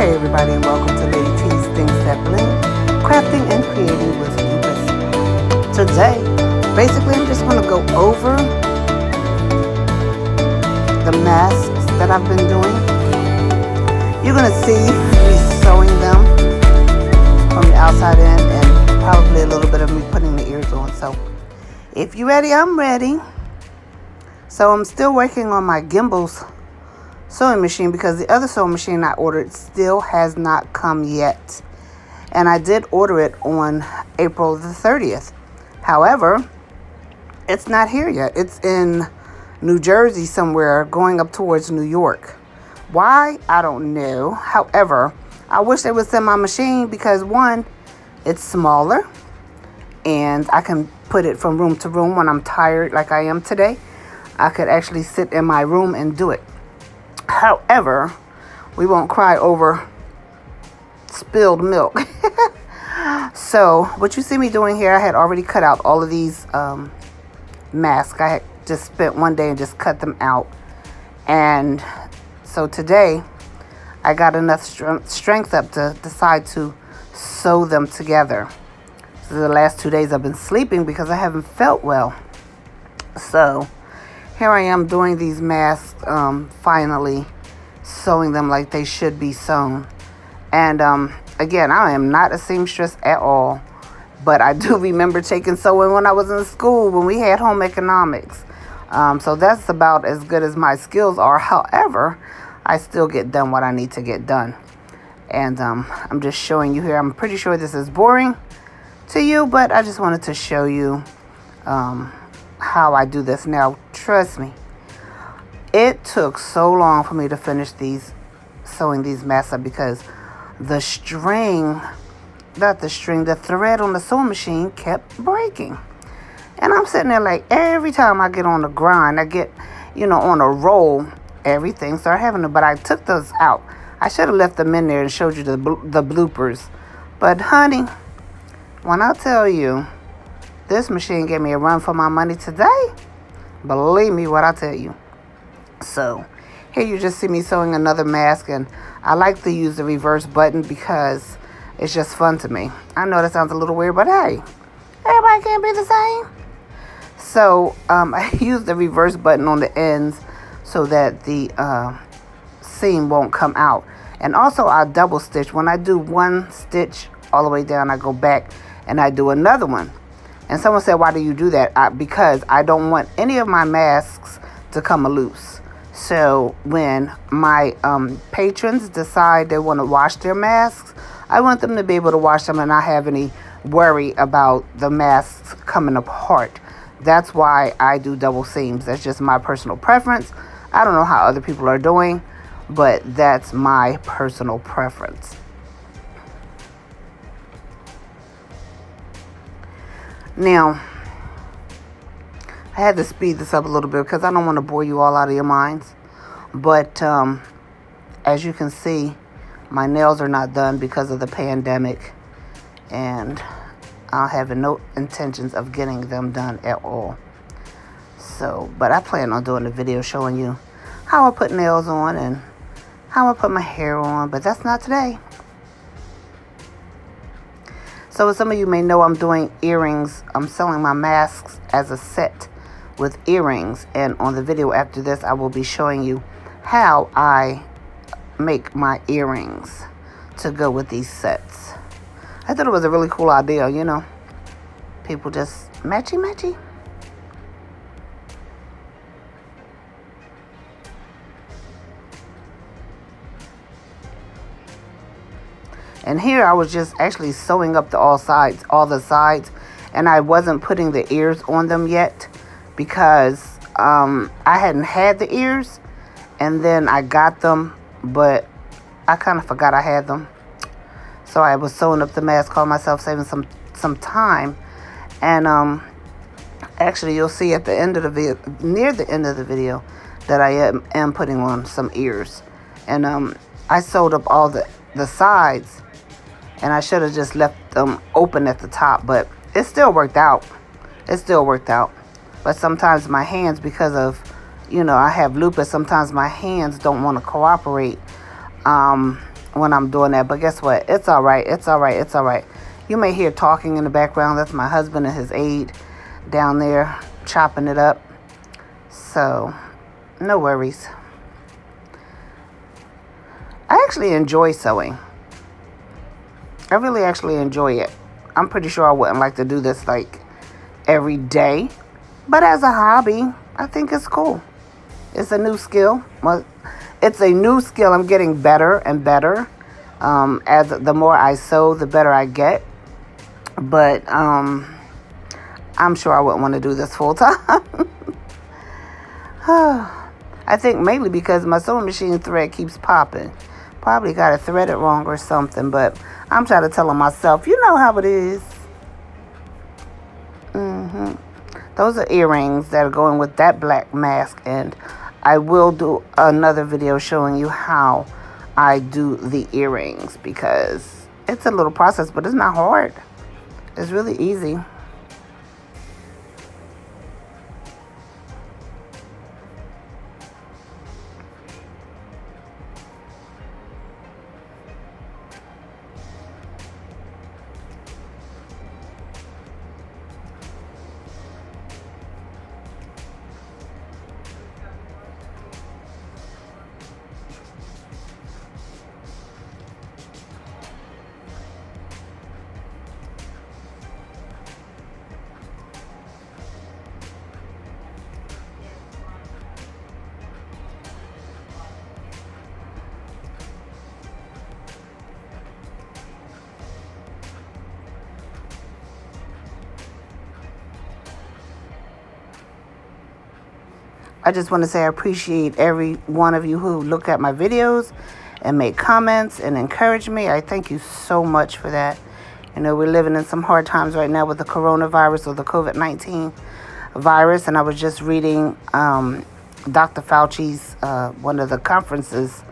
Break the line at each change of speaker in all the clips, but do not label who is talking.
Hey everybody, and welcome to Lady T's Things That Bling, crafting and creating with Lupus. Today, basically I'm just going to go over the masks that I've been doing. You're going to see me sewing them from the outside in and probably a little bit of me putting the ears on. So if you're ready, I'm ready. So I'm still working on my Gimbals sewing machine because the other sewing machine I ordered still has not come yet. And I did order it on April the 30th. However, it's not here yet. It's in New Jersey somewhere going up towards New York. Why? I don't know. However, I wish they would send my machine because one, it's smaller and I can put it from room to room when I'm tired like I am today. I could actually sit in my room and do it. However, we won't cry over spilled milk. So, what you see me doing here, I had already cut out all of these masks. I had just spent one day and just cut them out. And so today, I got enough strength up to decide to sew them together. So the last 2 days I've been sleeping because I haven't felt well. So here I am doing these masks, finally sewing them like they should be sewn. And again, I am not a seamstress at all, but I do remember taking sewing when I was in school when we had home economics. So that's about as good as my skills are. However, I still get done what I need to get done. And I'm just showing you here. I'm pretty sure this is boring to you, but I just wanted to show you how I do this. Now, trust me, it took so long for me to finish sewing these masks up because the thread on the sewing machine kept breaking. And I'm sitting there like every time I get on the grind, I get, on a roll, everything start having but I took those out. I should have left them in there and showed you the bloopers. But honey, when I tell you, this machine gave me a run for my money today. Believe me what I tell you. So here you just see me sewing another mask, and I like to use the reverse button because it's just fun to me. I know that sounds a little weird, but hey, everybody can't be the same. So I use the reverse button on the ends so that the seam won't come out. And also I double stitch. When I do one stitch all the way down, I go back and I do another one. And someone said, why do you do that? Because I don't want any of my masks to come loose. So when my patrons decide they want to wash their masks, I want them to be able to wash them and not have any worry about the masks coming apart. That's why I do double seams. That's just my personal preference. I don't know how other people are doing, but that's my personal preference. Now, I had to speed this up a little bit because I don't want to bore you all out of your minds. But as you can see, my nails are not done because of the pandemic. And I have no intentions of getting them done at all. So, but I plan on doing a video showing you how I put nails on and how I put my hair on. But that's not today. So as some of you may know, I'm doing earrings. I'm selling my masks as a set with earrings. And on the video after this, I will be showing you how I make my earrings to go with these sets. I thought it was a really cool idea, People just matchy. And here I was just actually sewing up all the sides, and I wasn't putting the ears on them yet because I hadn't had the ears, and then I got them, but I kind of forgot I had them. So I was sewing up the mask, called myself saving some time, and actually you'll see at the end of the video, near the end of the video, that I am putting on some ears, and I sewed up all the sides. And I should have just left them open at the top, but it still worked out. But sometimes my hands, because of, I have lupus, sometimes my hands don't want to cooperate when I'm doing that. But guess what? It's all right. It's all right. It's all right. You may hear talking in the background. That's my husband and his aide down there chopping it up. So, no worries. I actually enjoy sewing. I really actually enjoy it. I'm pretty sure I wouldn't like to do this like every day. But as a hobby, I think it's cool. It's a new skill. Well, it's a new skill. I'm getting better and better. As the more I sew, the better I get. But I'm sure I wouldn't want to do this full time. I think mainly because my sewing machine thread keeps popping. Probably got to thread it wrong or something. But I'm trying to tell myself, you know how it is. Those are earrings that are going with that black mask. And I will do another video showing you how I do the earrings, because it's a little process, but it's not hard. It's really easy. I just want to say I appreciate every one of you who look at my videos and make comments and encourage me. I thank you so much for that. You know, we're living in some hard times right now with the coronavirus, or the COVID-19 virus. And I was just reading Dr. Fauci's, one of the conferences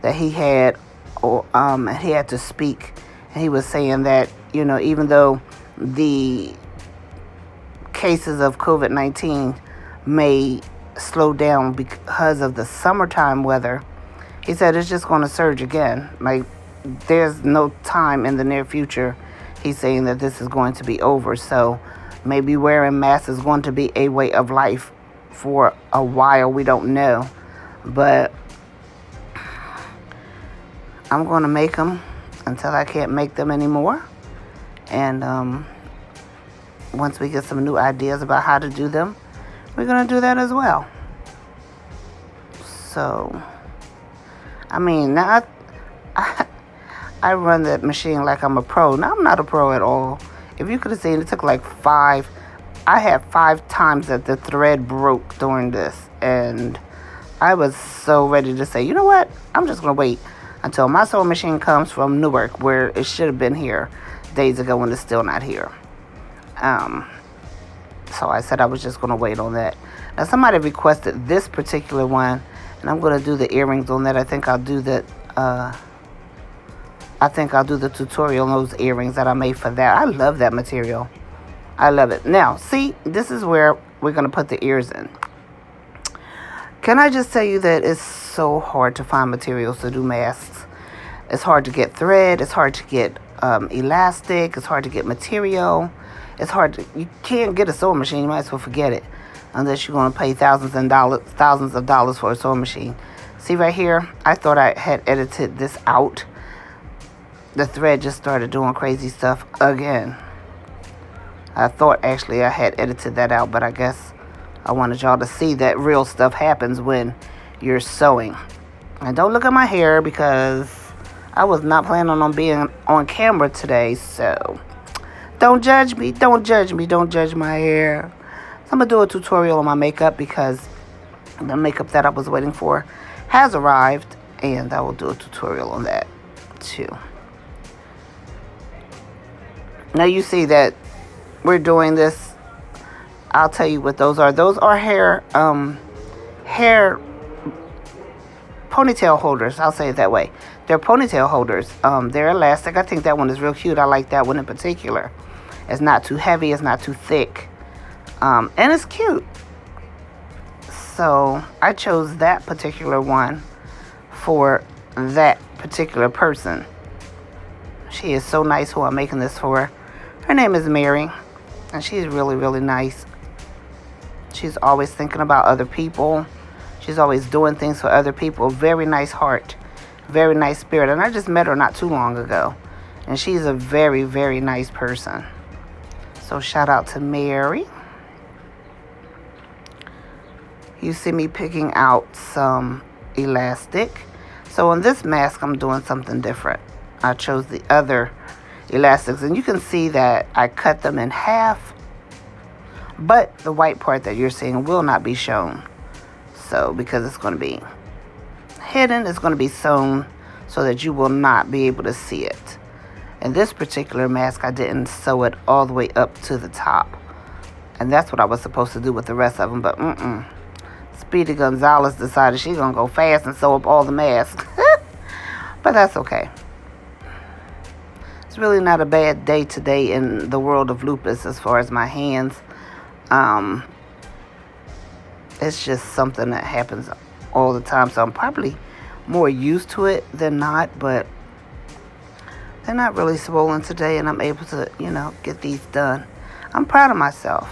that he had, and he had to speak. And he was saying that, you know, even though the cases of COVID-19 may slow down because of the summertime weather, he said it's just going to surge again. Like, there's no time in the near future, he's saying, that this is going to be over. So maybe wearing masks is going to be a way of life for a while. We don't know. But I'm going to make them until I can't make them anymore. And once we get some new ideas about how to do them, we're going to do that as well. So, I mean, now I run that machine like I'm a pro. Now, I'm not a pro at all. If you could have seen, it took like I had 5 times that the thread broke during this. And I was so ready to say, you know what? I'm just going to wait until my sewing machine comes from Newark, where it should have been here days ago, when it's still not here. So I said I was just going to wait on that. Now, somebody requested this particular one, and I'm going to do the earrings on that. I think I'll do that. I think I'll do the tutorial on those earrings that I made for that. I love that material. I love it. Now, see, this is where we're going to put the ears in. Can I just tell you that it's so hard to find materials to do masks? It's hard to get thread. It's hard to get elastic. It's hard to get material. It's hard. You can't get a sewing machine. You might as well forget it, unless you're going to pay thousands of dollars for a sewing machine. See right here? I thought I had edited this out. The thread just started doing crazy stuff again. I thought actually I had edited that out, but I guess I wanted y'all to see that real stuff happens when you're sewing. And don't look at my hair, because I was not planning on being on camera today, so don't judge me. Don't judge me. Don't judge my hair. So I'm going to do a tutorial on my makeup, because the makeup that I was waiting for has arrived, and I will do a tutorial on that too. Now you see that we're doing this. I'll tell you what those are. Those are hair ponytail holders. I'll say it that way. They're ponytail holders. They're elastic. I think that one is real cute. I like that one in particular. It's not too heavy. It's not too thick. And it's cute. So I chose that particular one for that particular person. She is so nice who I'm making this for. Her name is Mary, and she's really, really nice. She's always thinking about other people. She's always doing things for other people. Very nice heart. Very nice spirit. And I just met her not too long ago. And she's a very, very nice person. So shout out to Mary. You see me picking out some elastic. So on this mask, I'm doing something different. I chose the other elastics. And you can see that I cut them in half. But the white part that you're seeing will not be shown. So because it's going to be hidden, it's going to be sewn so that you will not be able to see it. And this particular mask, I didn't sew it all the way up to the top. And that's what I was supposed to do with the rest of them. But Speedy Gonzalez decided she's going to go fast and sew up all the masks. But that's okay. It's really not a bad day today in the world of lupus as far as my hands. It's just something that happens all the time. So I'm probably more used to it than not. But they're not really swollen today. And I'm able to, get these done. I'm proud of myself.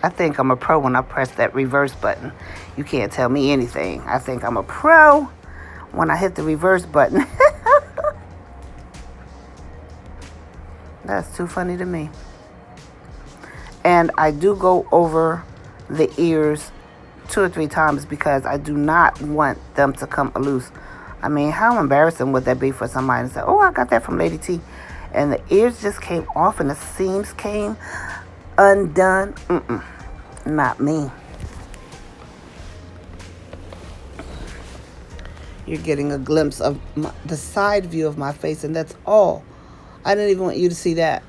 I think I'm a pro when I press that reverse button. You can't tell me anything. I think I'm a pro when I hit the reverse button. That's too funny to me. And I do go over the ears 2 or 3 times because I do not want them to come loose. I mean, how embarrassing would that be for somebody to say, oh, I got that from Lady T. And the ears just came off and the seams came undone. Not me. You're getting a glimpse of the side view of my face, and that's all. I didn't even want you to see that.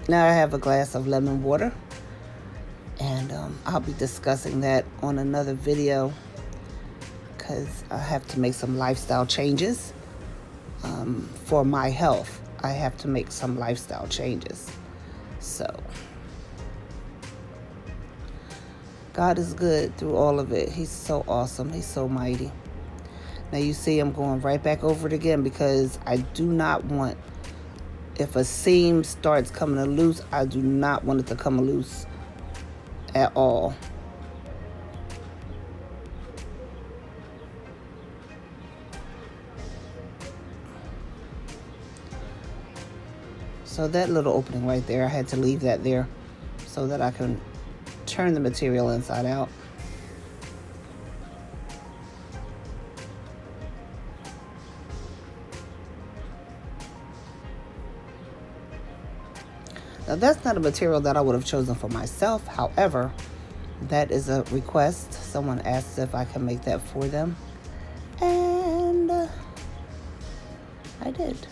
Now I have a glass of lemon water, and I'll be discussing that on another video because I have to make some lifestyle changes for my health. I have to make some lifestyle changes. So God is good through all of it. He's so awesome. He's so mighty. Now you see I'm going right back over it again because I do not want, if a seam starts coming loose, I do not want it to come loose at all. So that little opening right there, I had to leave that there so that I can turn the material inside out. Now that's not a material that I would have chosen for myself. However, that is a request. Someone asked if I can make that for them. And I did.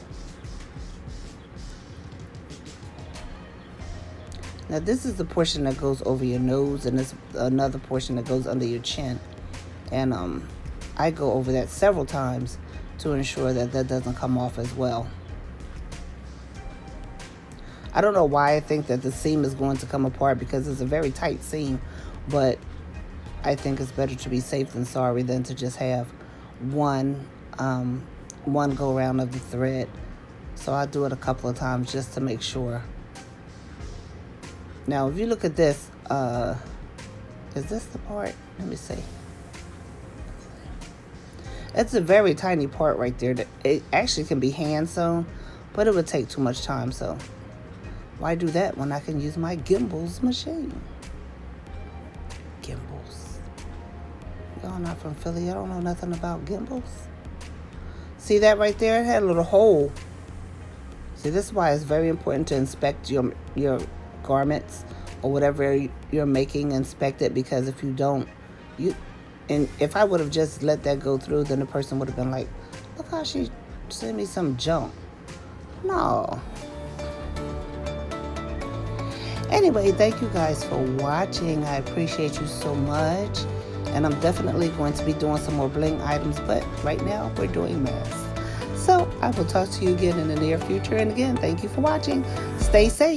Now this is the portion that goes over your nose, and this another portion that goes under your chin. And I go over that several times to ensure that that doesn't come off as well. I don't know why I think that the seam is going to come apart because it's a very tight seam, but I think it's better to be safe than sorry than to just have one go around of the thread. So I do it a couple of times just to make sure. Now, if you look at this, is this the part? Let me see. It's a very tiny part right there. That it actually can be hand sewn, but it would take too much time. So why do that when I can use my Gimbals machine? Gimbals. Y'all not from Philly. Y'all don't know nothing about Gimbals. See that right there? It had a little hole. See, this is why it's very important to inspect your garments or whatever you're making. Inspect it, because if you don't, and if I would have just let that go through, then the person would have been like, look how she sent me some junk. No. Anyway, thank you guys for watching. I appreciate you so much. And I'm definitely going to be doing some more bling items, but right now we're doing masks. So I will talk to you again in the near future. And again, thank you for watching. Stay safe.